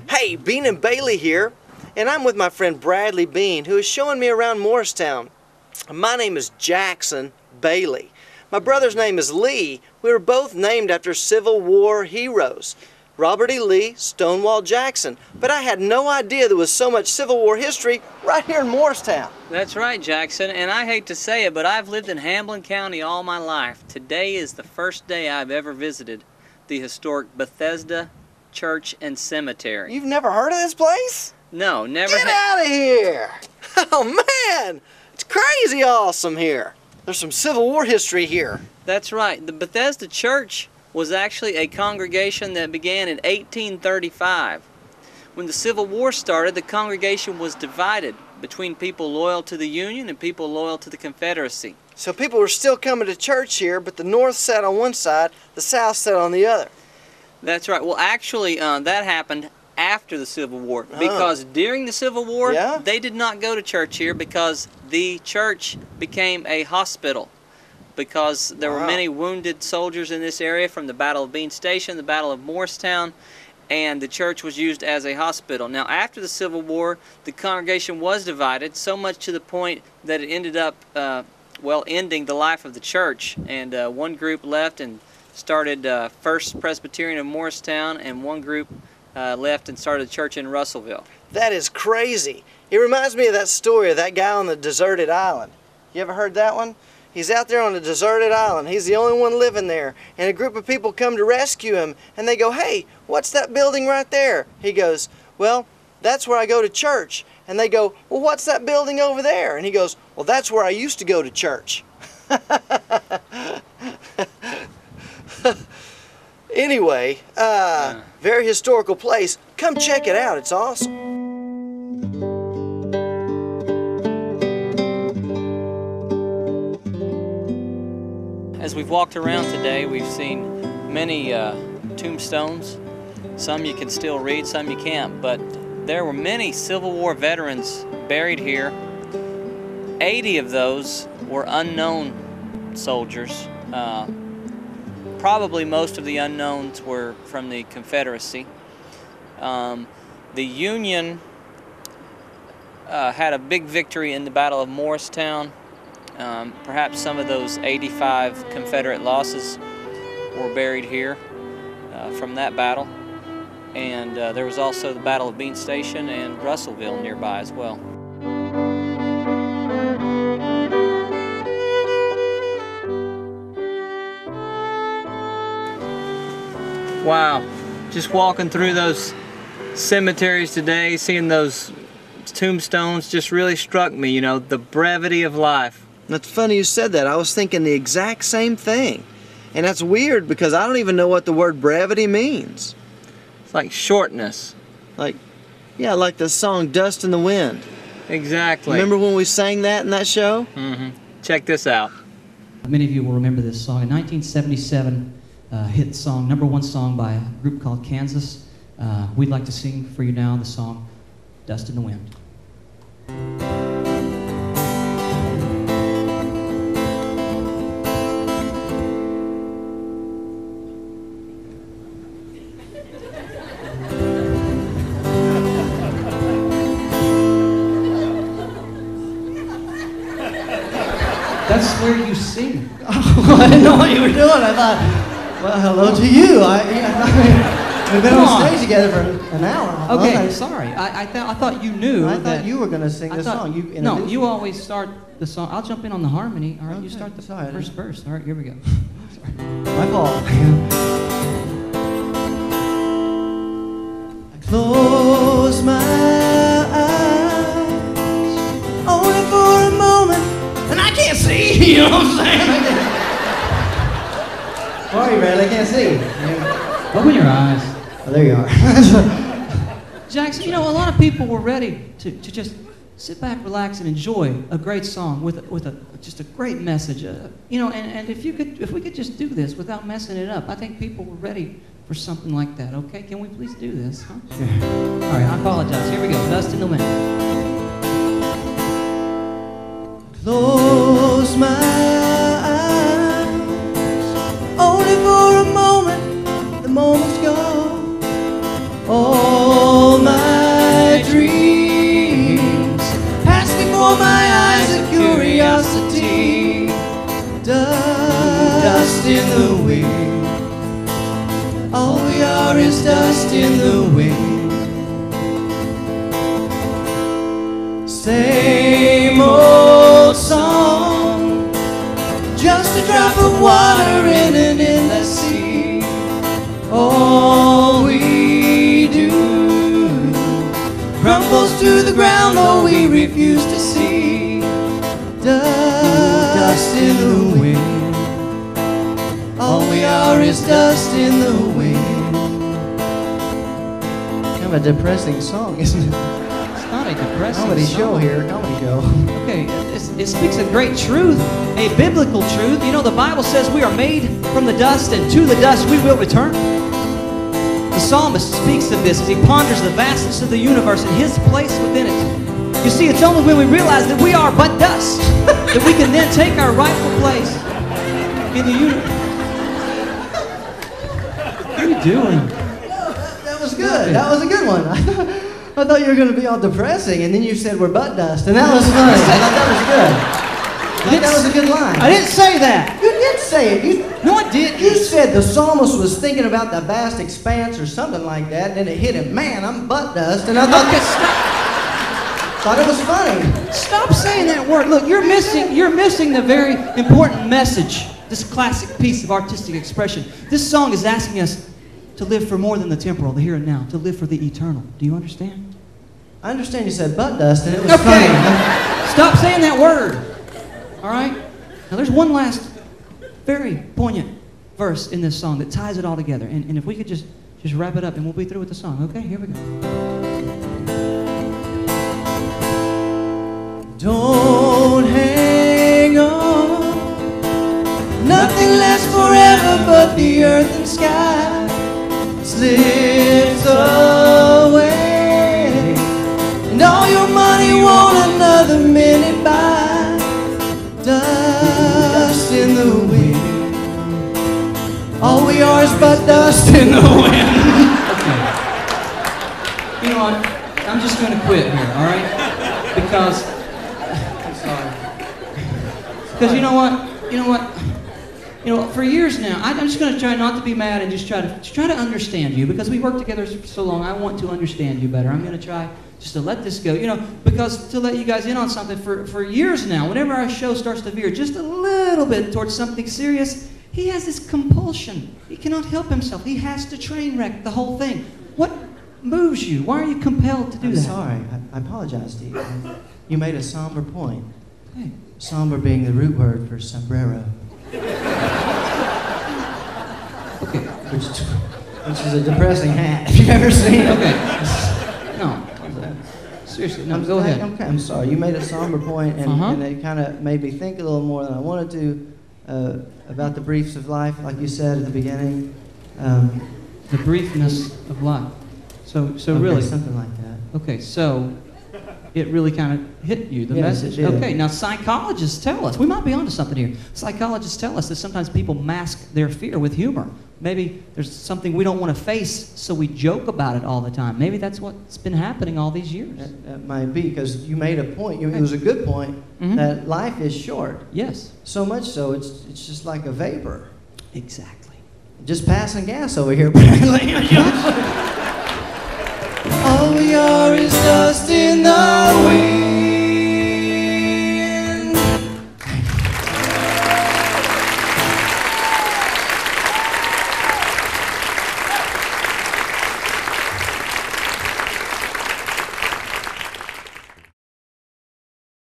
Hey, Bean and Bailey here, and I'm with my friend Bradley Bean, who is showing me around Morristown. My name is Jackson Bailey. My brother's name is Lee. We were both named after Civil War heroes. Robert E. Lee, Stonewall Jackson. But I had no idea there was so much Civil War history right here in Morristown. That's right, Jackson, and I hate to say it, but I've lived in Hamblin County all my life. Today is the first day I've ever visited the historic Bethesda Church and Cemetery. You've never heard of this place? No, never. Get out of here! Oh man, it's crazy awesome here. There's some Civil War history here. That's right. The Bethesda Church was actually a congregation that began in 1835. When the Civil War started, the congregation was divided between people loyal to the Union and people loyal to the Confederacy. So people were still coming to church here, but the North sat on one side, the South sat on the other. That's right. Well, actually, that happened after the Civil War, because during the Civil War, they did not go to church here because the church became a hospital, because there were many wounded soldiers in this area from the Battle of Bean Station, the Battle of Morristown, and the church was used as a hospital. Now, after the Civil War, the congregation was divided, so much to the point that it ended up, ending the life of the church, and one group left and started First Presbyterian of Morristown, and one group left and started a church in Russellville. That is crazy. It reminds me of that story of that guy on the deserted island. You ever heard that one? He's out there on a deserted island. He's the only one living there. And a group of people come to rescue him. And they go, "Hey, what's that building right there?" He goes, "Well, that's where I go to church." And they go, "Well, what's that building over there?" And he goes, "Well, that's where I used to go to church." Anyway, very historical place. Come check it out. It's awesome. As we've walked around today, we've seen many tombstones. Some you can still read, some you can't, but there were many Civil War veterans buried here. 80 of those were unknown soldiers. Probably most of the unknowns were from the Confederacy. The Union had a big victory in the Battle of Morristown. Perhaps some of those 85 Confederate losses were buried here from that battle. And there was also the Battle of Bean Station and Russellville nearby as well. Wow, just walking through those cemeteries today, seeing those tombstones just really struck me, you know, the brevity of life. That's funny you said that. I was thinking the exact same thing. And that's weird because I don't even know what the word brevity means. It's like shortness. Like, yeah, like the song Dust in the Wind. Exactly. Remember when we sang that in that show? Mm-hmm. Check this out. Many of you will remember this song. In 1977, hit song, #1 song by a group called Kansas. We'd like to sing for you now the song Dust in the Wind. That's where you sing. Oh, I didn't know what you were doing. I thought, well, hello to you. We've been on stage together for an hour. Okay, sorry. I thought you knew. I thought you were going to sing the song. No, you always start the song. I'll jump in on the harmony. All right, you start the first verse. All right, here we go. Sorry. My fault. I close my eyes only for a moment, and I can't see. You know what I'm saying? Sorry, Brad, I can't see. Open your eyes. Oh, there you are. Jackson, you know, a lot of people were ready to just sit back, relax, and enjoy a great song with just a great message. You know, and if we could just do this without messing it up, I think people were ready for something like that. Okay, can we please do this? Huh? Sure. All right, I apologize. Here we go. Dust in the Wind. Close my eyes, only for a moment. The moment's gone. All my dreams pass before my eyes of curiosity. Dust in the wind. All we are is dust in the wind. Same old song, just a drop of water in an endless sea. All we do crumbles to the ground, though we refuse to see. Dust in the wind. All we are is dust in the wind. Kind of a depressing song, isn't it? It's not a depressing Comedy song. show here, comedy show. Okay, it speaks a great truth, a biblical truth. You know, the Bible says we are made from the dust, and to the dust we will return. The psalmist speaks of this as he ponders the vastness of the universe and his place within it. You see, it's only when we realize that we are but dust that we can then take our rightful place in the universe. What are you doing? That was good. That was a good one. I thought you were going to be all depressing, and then you said we're butt dust, and that was funny. I thought that was good. I thought that was a good line. I didn't say that. You did say it. No, I didn't. You said the psalmist was thinking about the vast expanse or something like that, and then it hit him. Man, I'm butt dust, and I thought thought it was funny. Stop saying that word. Look, you're missing the very important message. This classic piece of artistic expression. This song is asking us to live for more than the temporal, the here and now, to live for the eternal. Do you understand? I understand you said butt dust, and it was Okay. funny. Stop saying that word. All right? Now there's one last very poignant verse in this song that ties it all together. And if we could just wrap it up and we'll be through with the song. Okay, here we go. Don't hang on. Nothing lasts forever but the earth and sky. Slips away, and all your money won't another minute buy. Dust in the wind. All we are is but dust in the wind. Okay. You know what? I'm just going to quit here, all right? Because I'm sorry. Because you know what? You know, for years now, I'm just going to try not to be mad and just try to understand you, because we worked together for so long. I want to understand you better. I'm going to try just to let this go. You know, because to let you guys in on something, for years now, whenever our show starts to veer just a little bit towards something serious, he has this compulsion. He cannot help himself. He has to train wreck the whole thing. What moves you? Why are you compelled to do that? I'm sorry. I apologize, Steve. You made a somber point. Hey. Somber being the root word for sombrero. Okay. Which is a depressing hat, if you've ever seen it. Okay. No. Seriously, no, go ahead. Okay, I'm sorry. You made a somber point, and it kind of made me think a little more than I wanted to about the briefs of life, like you said at the beginning. The briefness of life. So Okay, really. something like that. Okay, so it really kind of hit you, the Yes, message. it did. Okay, now psychologists tell us, we might be onto something here. Psychologists tell us that sometimes people mask their fear with humor. Maybe there's something we don't want to face, so we joke about it all the time. Maybe that's what's been happening all these years. That might be, because you made a point. It was a good point, that life is short. Yes. So much so, it's just like a vapor. Exactly. Just passing gas over here, apparently. All we are is dust in the wind.